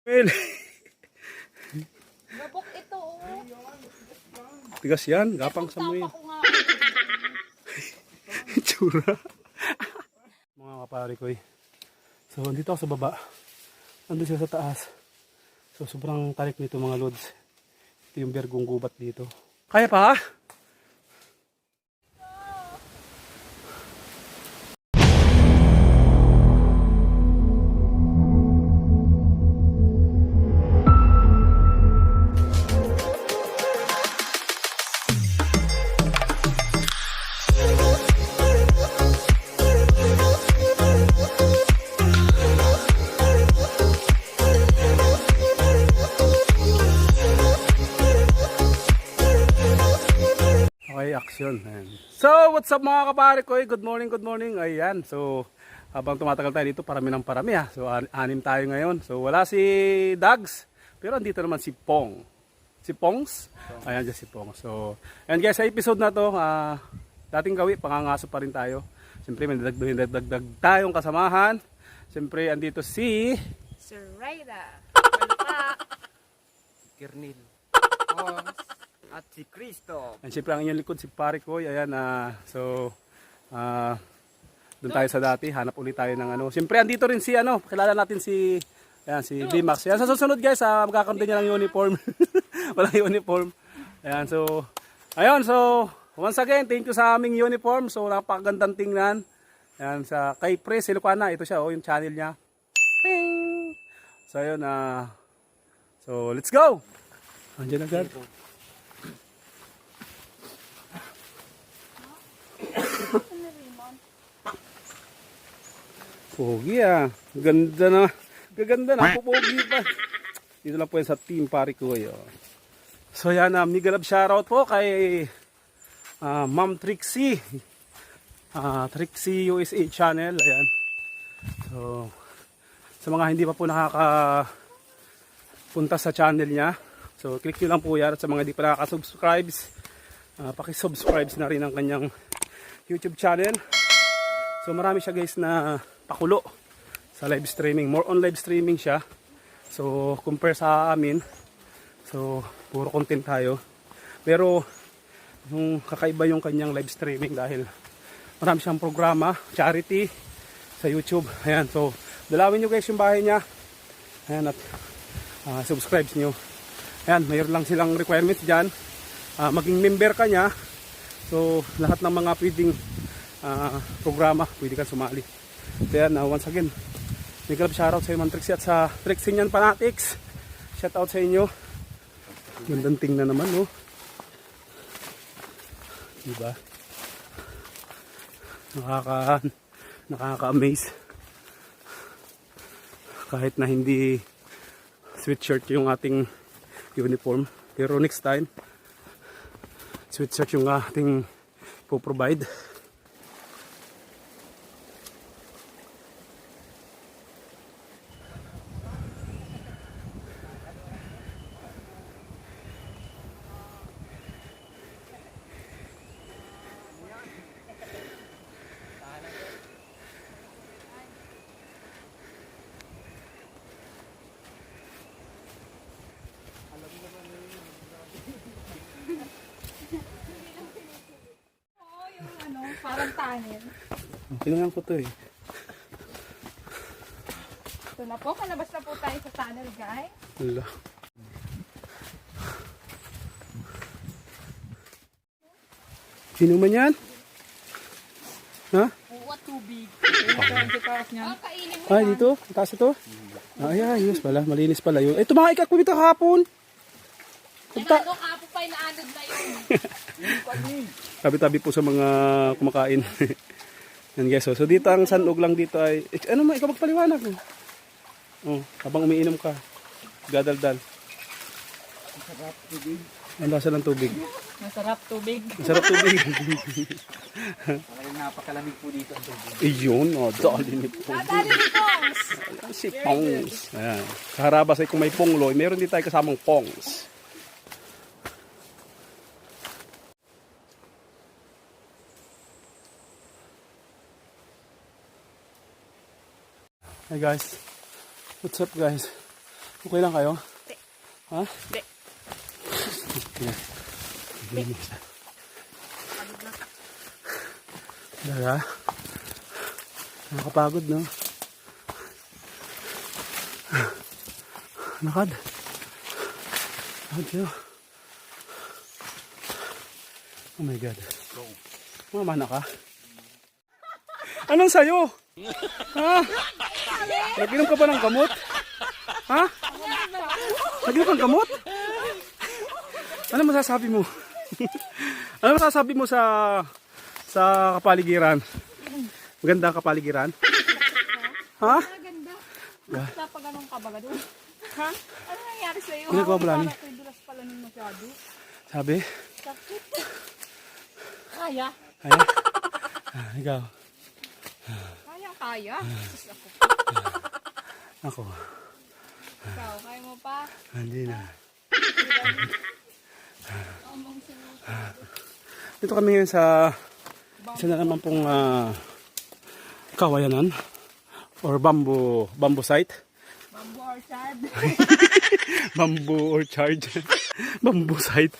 Well, Gabok ito, oh. tigas yan, gapang Samuel. Ako nga. Tsura. Mga kapare ko eh. So, dito ako sa baba. Nandun siya sa taas. So, sobrang tarik nito mga lods. Ito yung bergong gubat dito. Kaya pa? Okay, action. Ayan. So, what's up mga kapare ko? Good morning, good morning. Ayan, so habang tumatagal tayo dito, parami ng parami ha. So, anim tayo ngayon. So, wala si Dags, pero andito naman si Pong. Si Pongs? Ayan, dyan si Pong. So, ayan guys, sa episode na to, dating gawi, pangangaso pa rin tayo. Siyempre, may dagdag tayong kasamahan. Siyempre, andito si... Sir Rayda. Palpa. Kernil. Pongs. At si Cristo. And siyempre ang inyong likod si pare ko. Ayan, doon tayo sa dati. Hanap ulit tayo ng ano. Siyempre andito rin si ano. Kilala natin si ayan, si D-Max. Ayan, sa susunod guys, magkakaroon din niya ng uniform. Walang uniform. Ayan, so ayun, so once again, thank you sa aming uniform. So napakagandang tingnan. Ayan, sa kay Pre Silupana. Ito siya, yung channel niya. Ping! So ayun, so let's go! Andiyan agad. Pogi ah. Ganda na. Gaganda na. Pupogi pa. Dito lang po yan sa team pare ko. So yan, mega love shoutout po kay Ma'am Trixie. Trixie USA channel. Ayan. So sa mga hindi pa po nakakapunta sa channel niya. So click nyo lang po yan. At sa mga hindi pa nakaka-subscribes, pakisubscribes na rin ang kanyang YouTube channel. So marami siya guys na pakulo sa live streaming. More on live streaming siya. So compare sa amin, so puro content tayo. Pero yung kakaiba yung kanyang live streaming dahil marami siyang programa, charity sa YouTube. Ayan, so dalawin nyo guys yung bahay niya. Ayan, at subscribe nyo. Ayan, mayroon lang silang requirements dyan. Maging member ka niya. So lahat ng mga pwedeng programa, pwede kang sumali. So yan, once again, big love shoutout sa Ma'am Trixie at sa Trixinian Fanatics. Shoutout sa inyo. Gandang tingnan naman, no? Diba? Nakaka-amaze. Kahit na hindi sweatshirt yung ating uniform. Pero next time, sweatshirt yung ating po-provide. Parang tanin. Pinangang ko to eh. Ito na po. Kalabas na po tayo sa tunnel, guys. Wala. Sino man yan? Ha? What tubig? Kainin mo Ay, dito? Ang taas ito? Ay, ayos pala. Malinis pala yun. Eh, tumakay ka kumita kahapon. Ano, kapo pa inaanod na yun. Tabi-tabi po sa mga kumakain. Yan guys. So dito ang sanog lang dito ay... ano mo, ikaw magpaliwanag. Oh, habang umiinom ka. Gadaldal. Masarap tubig. Ang lasa ng tubig. Masarap tubig. Masarap tubig. Parang napakalamig po dito ang tubig. Iyon, oh, dali ni Pong. Dali ni Pongs. Ayan, si Pongs. Ayan. Sa harabas ay kung may pongloy, meron din tayo kasamang Pongs. Hey guys, what's up guys? Okay lang kayo? Hindi. Ha? Hindi. Okay. Hindi. Pagod na. Dala. Nakakapagod, no? Lakad. Lakad kayo. Oh my God. Mamana ka? Anong sayo? Ha? Nag-inom ka ba ng gamot? Ha? Nag-inom ka ng gamot? Ano masasabi mo? Ano masasabi mo sa kapaligiran? Maganda ang kapaligiran? Ha? Ganda. Basta pa ganun ka ba doon? Ha? Ano nangyari sa'yo? Ginagawa mo lang. Parang dulas pala nung masyado. Sabi? Sakit. Kaya? Kaya? Ikaw? Kaya. Sus, ako. Ako? Ikaw, kaya mo pa? Hindi na. Amang sa'yo. Dito kami ngayon sa isa na naman pong kawayanan or bamboo site. Bamboo orchard. Bamboo orchard. Bamboo site.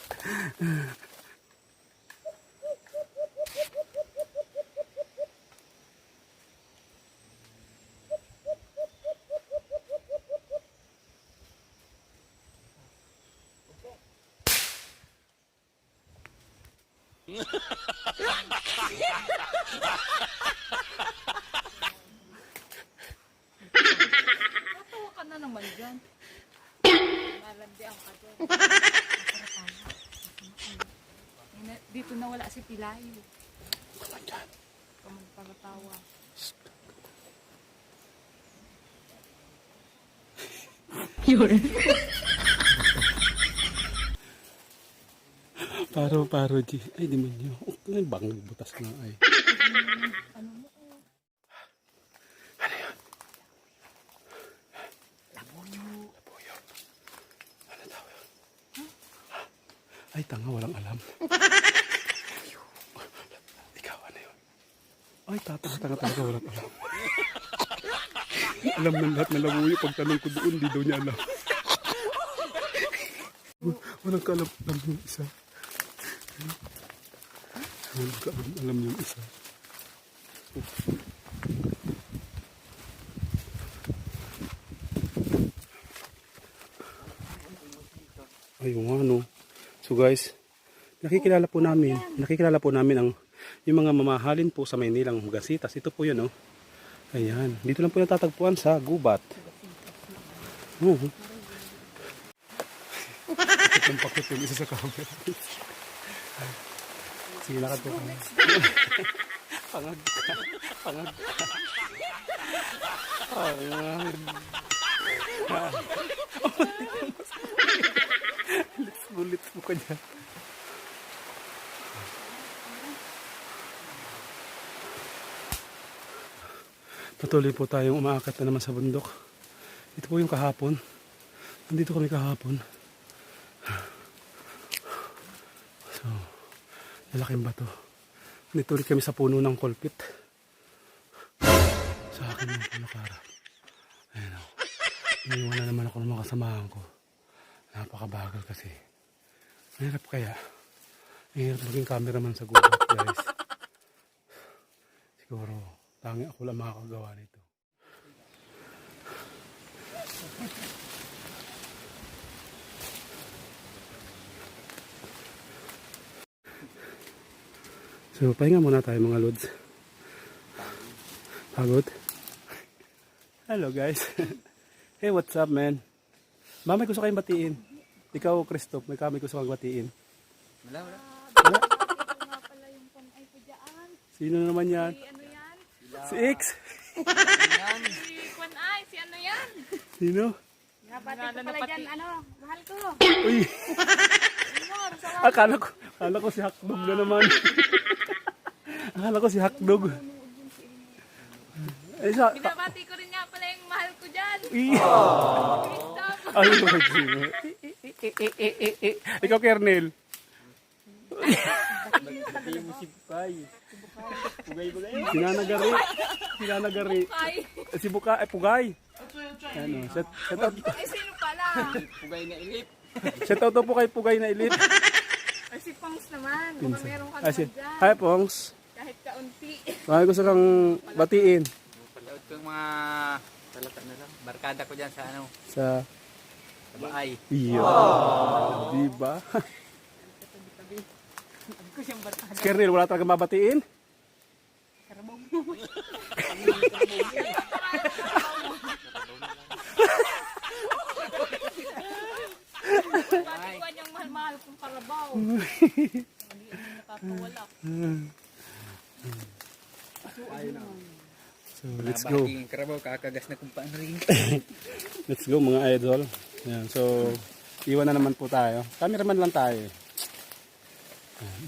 Natawa ka na naman dyan. Nalandian ka dyan. Dito na wala si Pilayo. Kamagpagatawa. Yun. Paro, G. Ay, di man nyo. Ano bang nagbutas na ay? Ano mo? Ano yun? Labuyo. Ano daw yun? Ay, tanga, walang alam. Ikaw, ano yun? Ay, tanga talaga, walang alam. Alam ng lahat na labuyo. Pagtanong ko doon, di daw niya alam. Walang kaalam yung isa. Walang kaalam yung isa. Ayun nga, no. So guys, nakikilala po namin ang yung mga mamahalin po sa Maynilang Gasitas. Ito po yun, no. Ayan, dito lang po natatagpuan sa Gubat. Pakit yung isa sa camera. Sige, lakad po kami. Pangag ka. Bullets mo ka dyan. Patuloy po tayong umaakyat na naman sa bundok. Ito po yung kahapon. Nandito kami kahapon. So, lalaking bato. Nandito ulit kami sa puno ng kolpit. Sa akin yung pinakara. Ayan o. Iniwan na naman ako ng mga kasamahan ko. Napakabagal kasi. Mahirap kaya. Mahirap maging cameraman sa gubat, guys. Siguro, tangi ako lang makakagawa nito. So, pahinga muna tayo mga lods. Pagod? Hello guys. Hey, what's up man? May gusto kayong batiin. Ikaw, Christoph, may gusto kayong batiin. Wala. Wala? Ito nga pala yung panay ko dyan. Sino naman yan? Si ano yan? Si X. Si Kwan Ay, si ano yan? Sino? Nabati ko pala dyan, ano, mahal ko. Uy, Inor, sa akala ko si Hakdog na naman. Akala ko si Hakdog. Eh, binabati ko rin nga pala yung mahal ko dyan. Christoph. Ay, ikaw, Kernel. Sinanagari. Kay. Si Buka, Pugay. Ano, shout out, Eh, sino pala? Pugay na ilip. shout out po kay Pugay na Elite. Ay, si Pongs naman. Baka meron ka Ah, naman dyan. Hi, Pongs. Kahit kaunti. Bakit gusto kang batiin Palaot ko yung mga talata na lang. Barkada ko dyan sa ano, sa sa bahay. iyo. Diba? Ko siyang barkada. Si Kernel, wala talaga mabatiin? Bakit ko niyang mahal-mahal kung karabaw? Hindi nakakawala. So, let's go. Nabati yung karabaw, kakagas na kung paano rin. Let's go mga idol. Yan, so, iwan na naman po tayo. Cameraman lang tayo.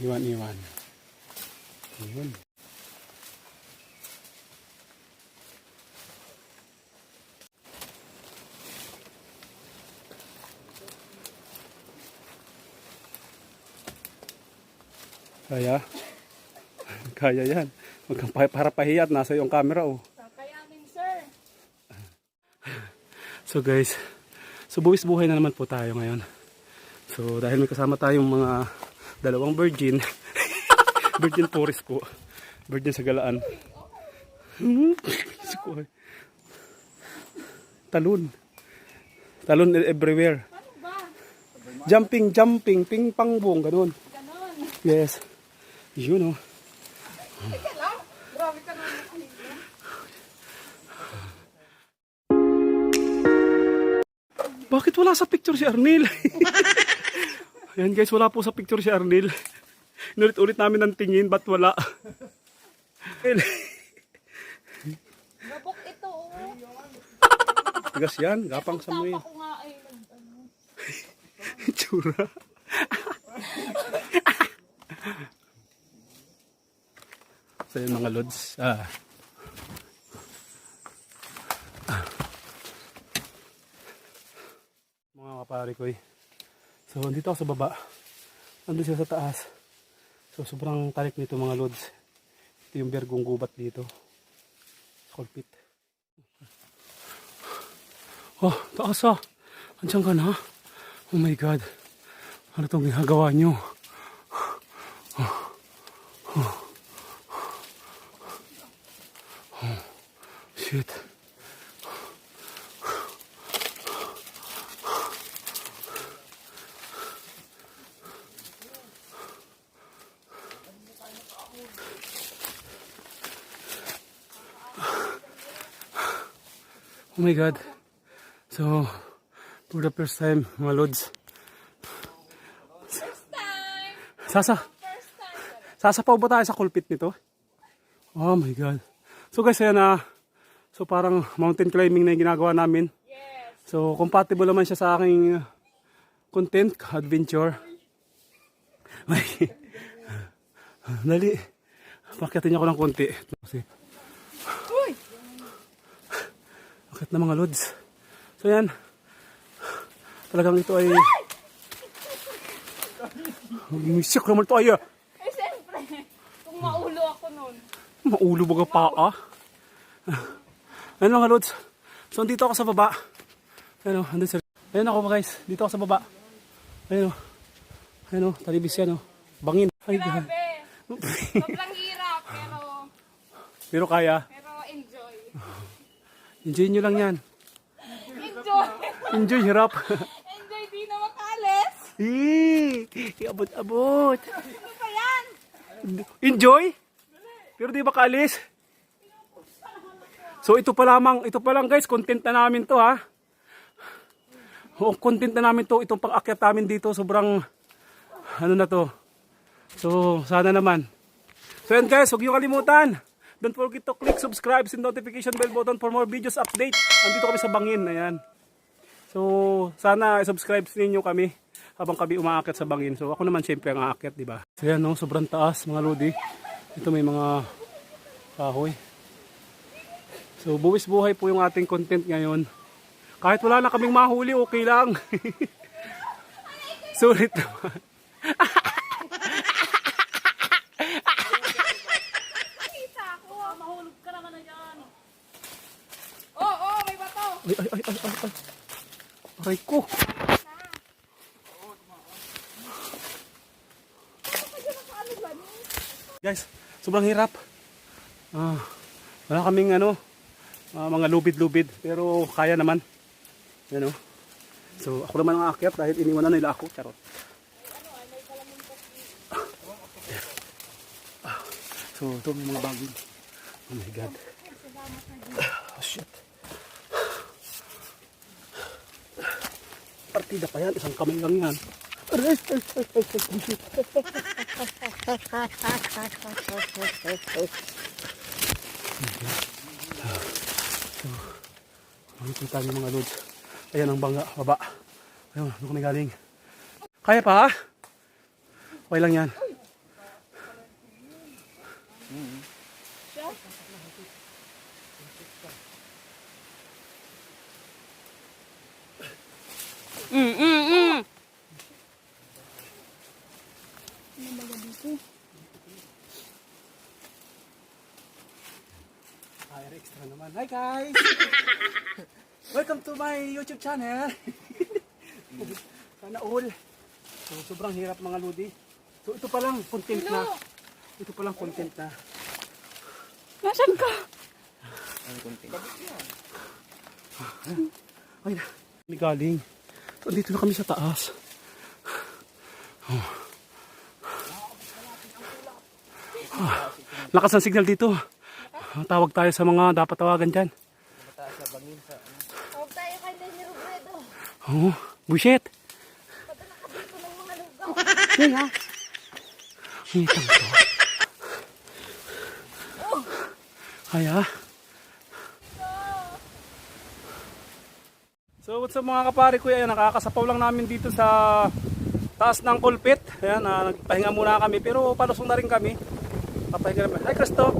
Iwan. Iwan. Kaya? Kaya yan. Huwag kang para pahiyat. Nasa yung camera oh. Kakayanin, sir. So guys, so buwis buhay na naman po tayo ngayon. So dahil may kasama tayong mga dalawang virgin. Virgin Forest po. Virgin sa galaan. Talon. Talon everywhere. Ano ba? Jumping, ping pang bong, ganun. Ganon. Yes. Yun oh. Teka lang. Grabe ka naman kanina. Bakit wala sa picture si Arnel? Ayan guys, wala po sa picture si Arnel. Inulit-ulit namin ng tingin, ba't wala? Gabok ito, oh. Tigas yan, gapang sa mo Tapa yun. ko nga ay ano. Tsura. So yun mga lods. Mga kapare ko eh. So dito ako sa baba. Nandun siya sa taas. So sobrang tarik nito mga lods. Ito yung bergong gubat dito. Skulpit. Oh, taas ah. Andiyan ka na. Oh my God. Ano itong ginagawa nyo? Shit. Oh my God. So, for the first time, mga lods. First time. Sasa, First time. sasapaw ba tayo sa kulpit nito? Oh my God. So guys, ayan na. So parang mountain climbing na yung ginagawa namin. Yes. So compatible naman siya sa aking content, adventure. Ay, dali. Pakitin niyo ako ng konti. Kasi, Uy! akit na mga lods. So yan. Talagang ito ay... Misik naman ito ay... Eh, siyempre. Kung maulo ako nun. Maulo baga paa. Ayun mga lods. So dito ako sa baba. Ayun o, andun sir. Ayun ako guys. Dito ako sa baba. Ayun o. Ayun o, talibis yan o. Bangin. Ay, God. Grabe. Sobrang hirap, Pero kaya. pero enjoy. Enjoy nyo lang yan. Enjoy! Enjoy, hirap. Enjoy, di na makalis. Abot-abot. Ano pa yan? Enjoy? Pero di ba kaalis? So ito pa lang guys, content na namin to ha. O content na namin to, itong pang-akyat namin dito, sobrang ano na to. So sana naman. So yan guys, huwag niyo kalimutan. Don't forget to click subscribe and notification bell button for more videos update. Nandito kami sa bangin, ayan. So sana subscribe ninyo kami habang kami umaakyat sa bangin. So ako naman syempre ang aakyat, di ba? So yan no, sobrang taas mga lodi. Ito may mga kahoy. So buwis buhay po yung ating content ngayon. Kahit wala na kaming mahuli, okay lang. Sulit naman. Nakita ako. Mahulog ka naman na yan. Oo, may bato. Ay. Aray ko. Guys, sobrang hirap. Wala kaming mga lubid-lubid. Pero kaya naman. Yan o. So, ako naman ang aakyat dahil iniwanan nila ako. Charot. So, ito may mga bagong. Oh my God. Oh, shit. Partida pa yan. Isang kamay lang yan. Aray. So, makikita niyo mga lods. Ayan ang bangga, baba. Ayun, doon kami galing. Kaya pa ha? Okay lang yan. Fire extra naman. Hi guys! Welcome to my YouTube channel. Sana all. So, sobrang hirap mga lodi. So ito pa lang content na. Ito pa lang content na. Nasaan ka? Ay na. May galing. So dito na kami sa taas. Lakas ng signal dito. Tawag tayo sa mga dapat tawagan dyan. Huwag tayo kay Lenny Robredo. Oh, bullshit. Padala ka dito ng mga lugaw. Yan ha. Hitang to. Kaya. So what's up mga kapare ko, ayan, nakakasapaw lang namin dito sa taas ng kulpit. Ayan, nagpahinga muna kami pero palusong na rin kami. Papahinga naman. Hi Christoph!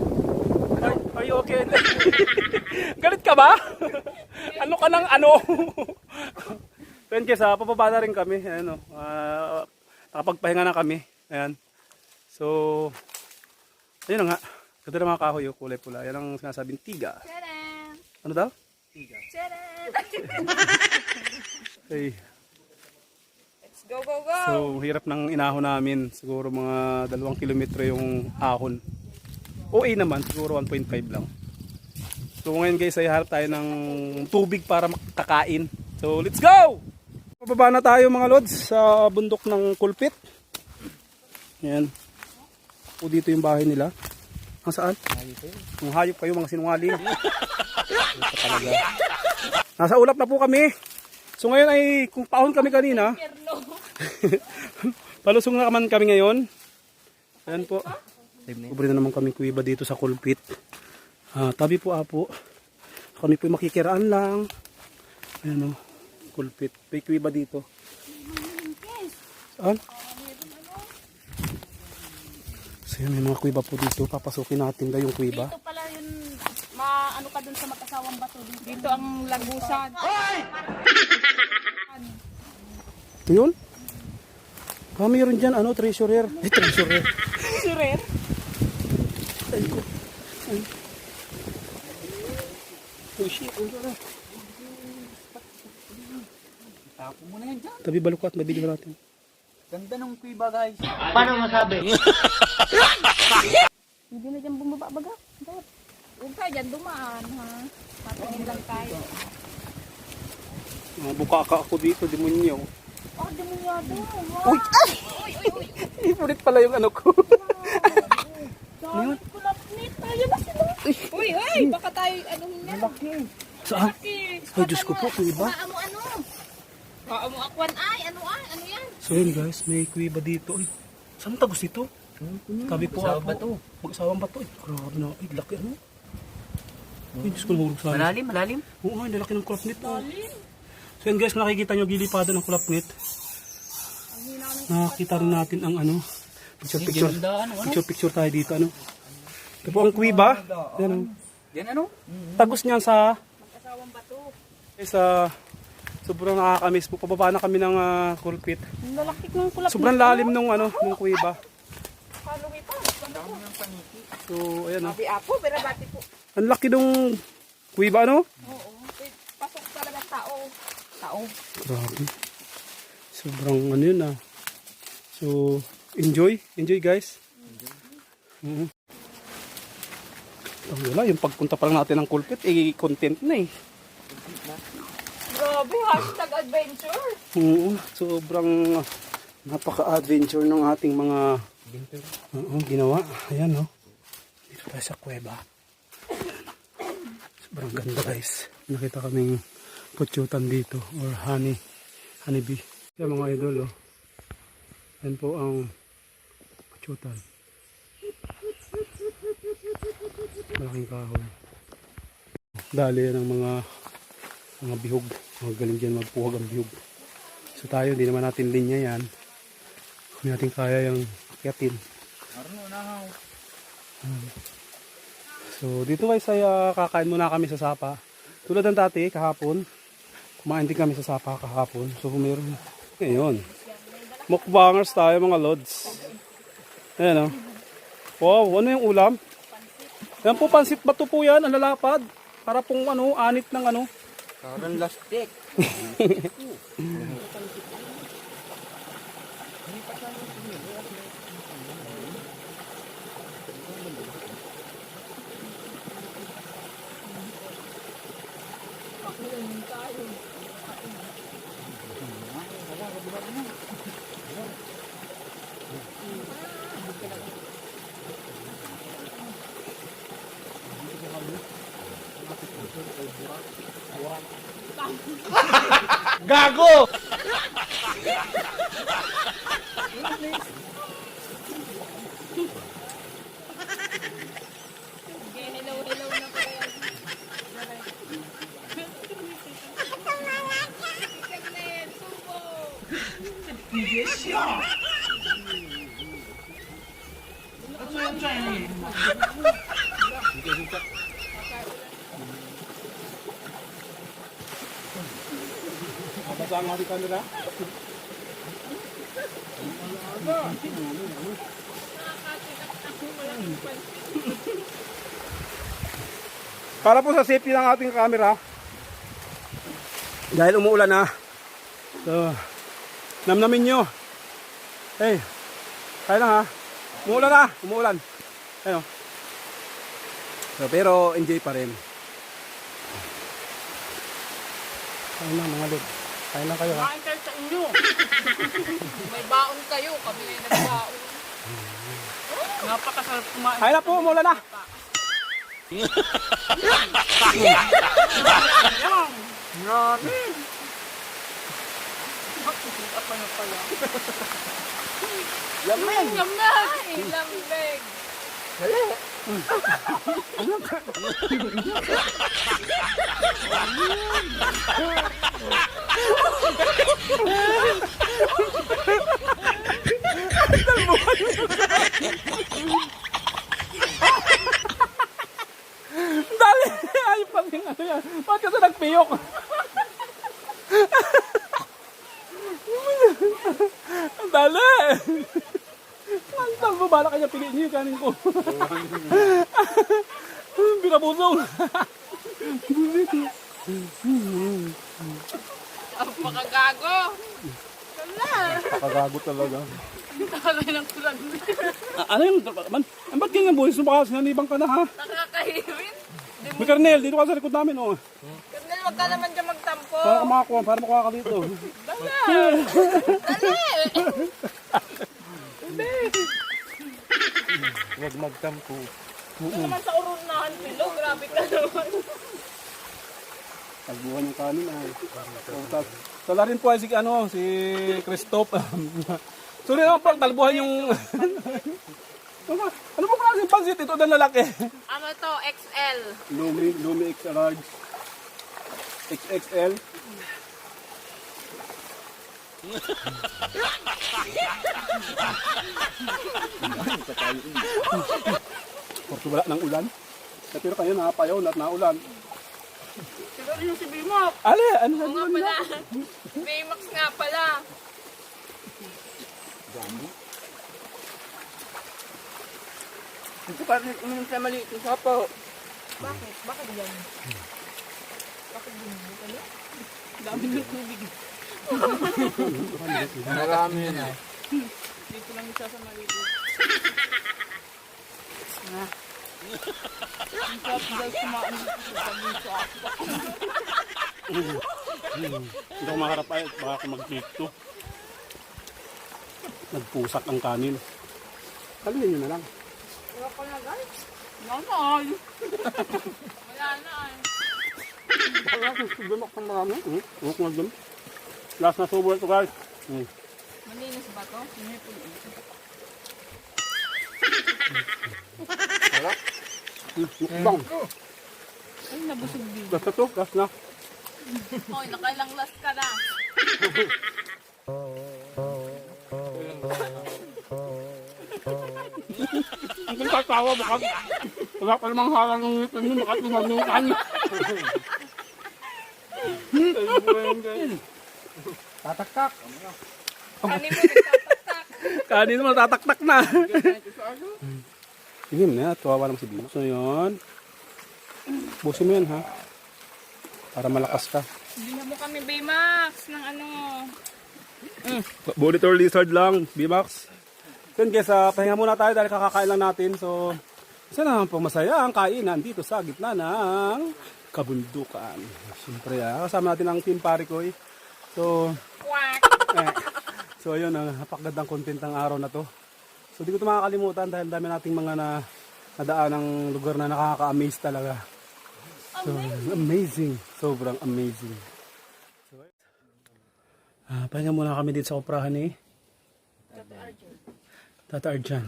Are you okay? Galit ka ba? Ano ka ng ano? Then kesa, papaba na rin kami. Ayan, nakapagpahinga na kami. Ayan. So, ayun na nga. Ganda ng mga kahoy, kulay pula. Yan ang sinasabing tiga. Tcharam! Ano daw? Tcharam! Okay. Let's go, go, go! So, hirap ng inahon namin. Siguro mga 2 kilometro yung ahon. OA naman, siguro 1.5 lang. So, ngayon guys, ay harap tayo ng tubig para makakain. So, let's go! Pababa na tayo mga lods sa bundok ng Kulpit. Ayan. O dito yung bahay nila. Ang saan? Yung hayop kayo, mga sinungaling. Nasa ulap na po kami. So ngayon ay, kung paon kami kanina, palusong na naman kami ngayon. Ayan po. Kubre na naman kami kuiba dito sa Kulpit. Tabi po apo. Kami po makikiraan lang. Ayan o, Kulpit. May kuiba dito. Saan? So yun, may mga kuiba po dito. Papasukin natin yung kuiba. Dito pala yun, ano ka dun sa mag-asawang bato. Dito ang lagusan. Ito yun? Mayroon dyan, treasurer. Treasurer. Surer? Ay ko. Ay. Oh shit. Tapo mo na yan dyan. Tabi balukat, mabili ba natin? Ganda ng kuiba guys. Hindi na dyan bumaba baga. Huwag tayo dyan dumaan ha. Tatingin lang tayo. Buka ka ako dito, demonyo. Demunyado. Uy! Ipunit pala yung ano ko. Dahil kulapnit. Ayan na sila. Uy, baka tayo anuhin yan. Saan? Laki. Ay, Diyos ko po, kuiba. Ano? Paamo akwan ay. Ano yan? So yun guys, may kuiba dito. Ay, saan ang tagos dito? Tabi po Mag-asawang ako. bato. Mag-asawang bato. Ay, grabe na. Ay, laki ano? Ay, Diyos ko nahulog sa akin. Malalim? Oo nga, laki ng kulapnit. So yun guys, nakikita nyo gilipadan ng kulapnit. Nakakita rin natin ang picture tayo dito. Ito po ang kuiba. Yan, Yan ano? tagos niyan sa Mag-asawang bato. sobrang nakakamiss po. Pababa na kami ng kulpit. Ang lalaki ng kulapnit. Sobrang lalim nung kuiba. Kalungi pa. So, ayan o. Sabi ako, berabati po. Ang laki nung kuiba, ano? Oo. Pasok sa tao. Tao. Grabe. Sobrang ano yun ah. So, enjoy. Enjoy guys. Wala, yung pagpunta pa lang natin ng Kulpit, content na eh. Grabe, hashtag adventure. Oo, sobrang napaka-adventure ng ating mga ginawa. Ayan no. Dito tayo sa kuweba. Sobrang ganda guys. Nakita kaming putsutan dito or honeybee. Yan mga idol oh. Yan po ang putsutan. Malaking kahoy. Dali yan ng mga bihog. Mga galing dyan magpuhag ang bihog. So tayo, hindi naman natin linya yan. Hindi natin kaya yung akyatin. So dito guys ay kakain muna kami sa sapa. Tulad ng dati kahapon, kumain din kami sa sapa kahapon. So meron ngayon. Mukbangers tayo mga lods. Ayan o. Wow, ano yung ulam? Yan po, pansit bato po yan, ang lalapad. Para pong ano, anit ng ano. Parang lastik. Gago! Hilaw-hilaw na pa yan. Saglit, subo. Basa ang ating camera. Para po sa safety ng ating camera. Dahil umuulan na. So, namnamin nyo. Hey, kaya lang ha. Umuulan na. Umuulan. Ayun. So, pero enjoy pa rin. Kaya na mga lod. Kaya na kayo ha. Kain kayo sa inyo. May baon kayo, kami ay nagbaon. Napakasarap kumain. Kaya na po, umuulan na. Ramen. Apa na pala? Yaman. Yaman. Lambeg. Dali! Ay, pati ano yan. Bakit kasi nagpiyok? Dali! Ang mo, bala kanya piliin niyo yung kanin ko. Binabusong. Ang pakagago. Wala. Pagago talaga. Talay ng kulag. Ano yung, man? Ba't ganyan buhay? Sumakas, nanibang ka na ha? Nakakahiwin. May Karnel, dito ka sa likod namin oh. Kasi wag ka naman dyan magtampo. Para makakuha, para makuha ka dito. Dali. Dali. Huwag magtampo. Ito naman sa urunahan, Pilo. Grabe ka naman. Tagbuhan yung kanin ay. Sala rin po ay si Christoph. Sorry naman po, talbuhan yung... ano po klaseng pansit ito na lalaki? Ano to? XL. Lumi XL large. XXL. Porque wala ng ulan. Pero kayo nakapayaw na naulan. Siguro yung si Bimok. Ale, ano Oo nga pala. Baymax nga pala. Ito parang uminom sa maliit yung sapo. Bakit? Bakit yan? Bakit din? Bakit? Dami ng tubig. Marami yun eh. Dito lang isa sa maligo. Ang sarap daw kumain dito sa bunso ako. Hindi ako makarap ay, baka ako mag-click to. Nagpusak ang kanin. Kalinin nyo na lang. Wala ko na guys. Nanay. Wala na ay. Wala kong subumak ng marami. Huwag ko na dun. Last na subo ito guys. Malinis ba to? Hindi po. Wala. Mukbang. Ay, nabusog din. Last na to. Last na. Hoy, nakailang last ka na. Ang katawa baka wala pa namang harang ng ngipin nyo. Baka tumam yung kanin. Tataktak. Kanin mo, nagtataktak. Kanin mo natataktak na. Sige na, tuwawa naman si Bino. So yun. Busin mo yan ha. Para malakas ka. Hindi na mo kami Baymax ng ano. Bullet or lizard lang, B-Max. So yun guys, pahinga muna tayo dahil kakakain lang natin. So, isa naman po masaya ang kainan dito sa gitna ng kabundukan. Siyempre kasama natin ang Team Parikoy. So, Quack! so ayun, napakagandang content ng araw na to. So di ko ito makakalimutan dahil dami nating mga nadaan ng lugar na nakaka-amaze talaga. So, amazing. Sobrang amazing. So, pahinga muna kami dito sa kuprahan ni Tata Arjan.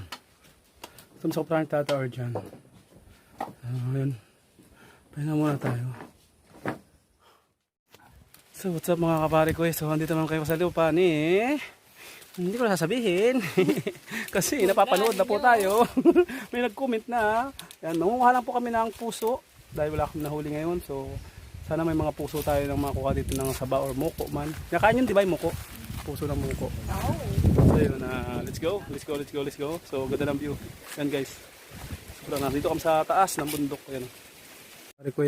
Ito sa kuprahan ni Tata Arjan. Ayun. Pahinga muna tayo. So what's up mga kapare ko? So andito naman kayo sa lupa ni... Hindi ko na sasabihin. Kasi napapanood na po tayo. May nag-comment na. Yan, nangunguha lang po kami ng puso. Dahil wala kami nahuli ngayon. So sana may mga puso tayo ng mga kuha dito ng saba or muko man. Nakain yun di ba yung muko? Puso ng muko. So yun, let's go. Let's go, let's go, let's go. So ganda ng view. Yan guys. So nandito kami sa taas ng bundok. Yan. Pare ko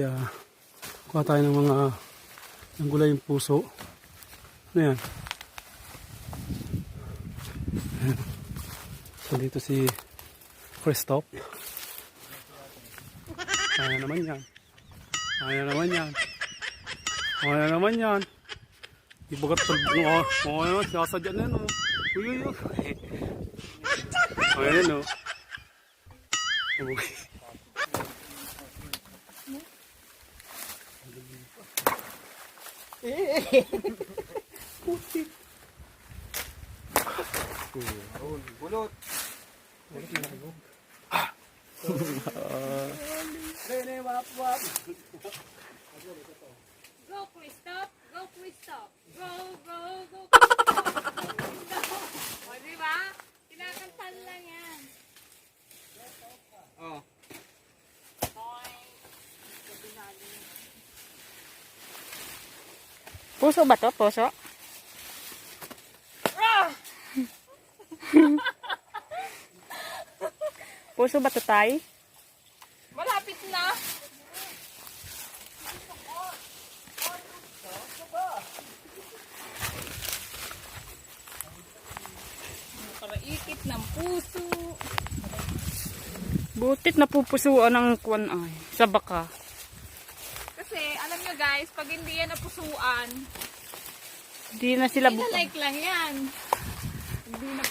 kuha tayo ng mga ng gulay yung puso. Ano yan? Ayan. So dito si Christoph. Ayan naman yan. Ayan naman yan. Ayan naman yan. Ibagat sa... Ayan, sinasadya na yan. Uy, uy, uy. Ayan, o. Putik. Bulot. Rene, wap, wap. Go, Christoph! Go, Christoph! Go, go, go! O, diba? Kinakantan lang yan. Oh. Puso ba to? Puso? Puso ba to, Tay? Malapit na. Nakaraikit ng puso. Butit na pupusuan ng kwan ay sa baka. Kasi, alam nyo guys, pag hindi yan napusuan, Hindi na sila like lang yan. Hindi na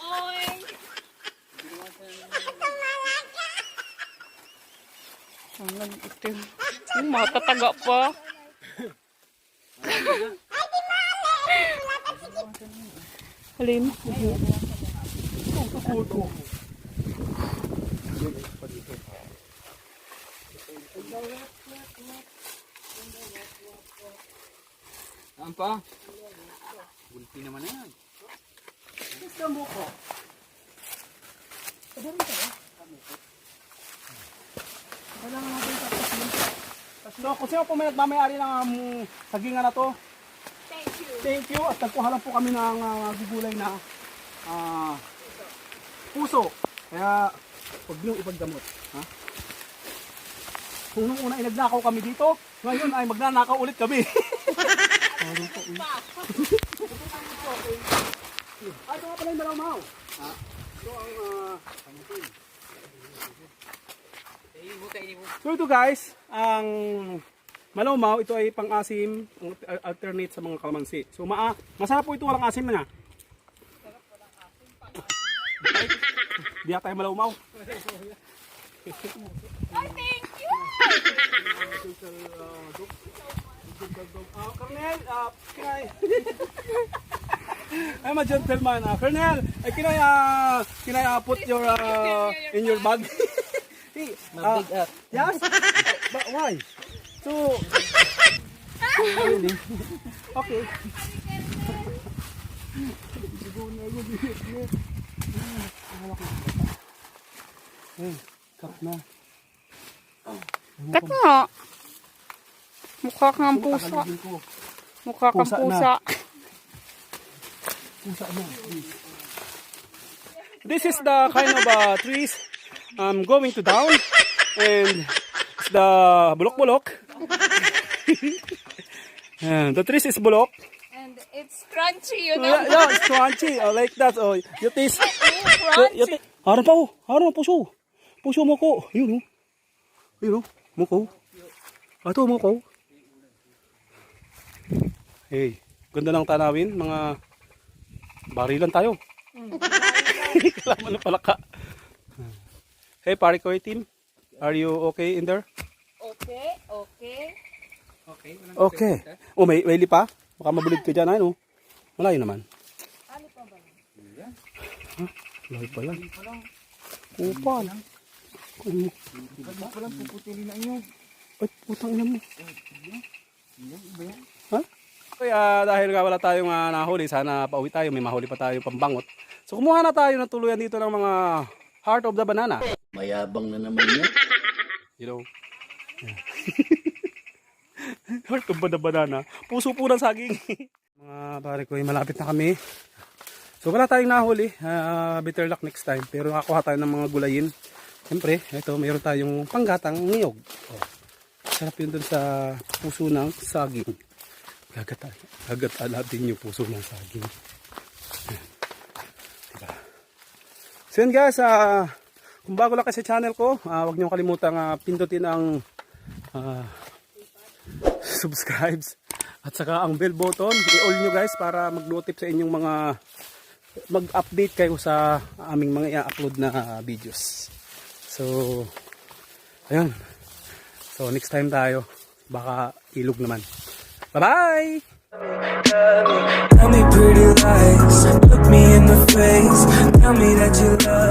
Oy! Ang nag-itim. Yung matataga pa. Halim. Saan pa? Bulti naman na yan. So, kung sino po may nagmamayari ng sagingan na to, Thank you. thank you. At nagkuha lang po kami ng gugulay na puso. Kaya, huwag niyong ipagdamot. Ha? Kung nung una ay nagnakaw kami dito, ngayon ay magnanakaw ulit kami. Ito nga pala yung Malawmaw. Ito ang so ito guys, ang Malawmaw, ito ay pang-asim, alternate sa mga kalamansi. So masarap po ito walang asim na. Di tayo Malawmaw. Ay, thank you! Colonel, I'm a gentleman. Colonel, can I put your in your bag? Mabigat. Yes? But why? So, okay. Cut na. Kat nga. Mukha kang pusa. Mukha kang Pusa na. pusa. This is the kind of trees I'm going to down, and it's the bulok-bulok. The trees is bulok. And it's crunchy, you know? Yeah, it's crunchy. Like that. Oh, you taste. Crunchy. Haran pa oh. Haran puso. Puso mo ko. Yun oh. Yun oh. Muko. Ato muko. Hey, ganda ng tanawin. Mga barilan tayo. Kalaman ng palaka. Hey, Parikoy team. Are you okay in there? Okay, okay. Okay. Oh, may lipa? Baka mabulid ka dyan. Ano? Malayo naman. Ano pa ba? Malayo pa lang. Upal. Ano pa lang puputulin na inyo? Ay, putang ina mo. Ha? Kaya dahil nga wala tayong nahuli, sana pauwi tayo. May mahuli pa tayo pambangot. So kumuha na tayo ng tuluyan dito ng mga heart of the banana. Mayabang na naman yan. You know? Yeah. Heart of the banana. Puso po ng saging. Mga pare ko, malapit na kami. So wala tayong nahuli. Better luck next time. Pero nakakuha tayo ng mga gulayin. Siyempre, ito mayroon tayong panggatang niyog. Oh. Sarap yun dun sa puso ng saging. Gagataan natin yung puso ng saging. Diba? So yun guys, kung bago lang kayo sa channel ko, huwag niyo kalimutang pindutin ang subscribes at saka ang bell button. I-all nyo guys para mag-notif sa inyong mga mag-update kayo sa aming mga i-upload na videos. So, ayun. So, next time tayo. Baka ilog naman. Bye-bye! Tell me pretty lies, look me in the face. Tell me that you love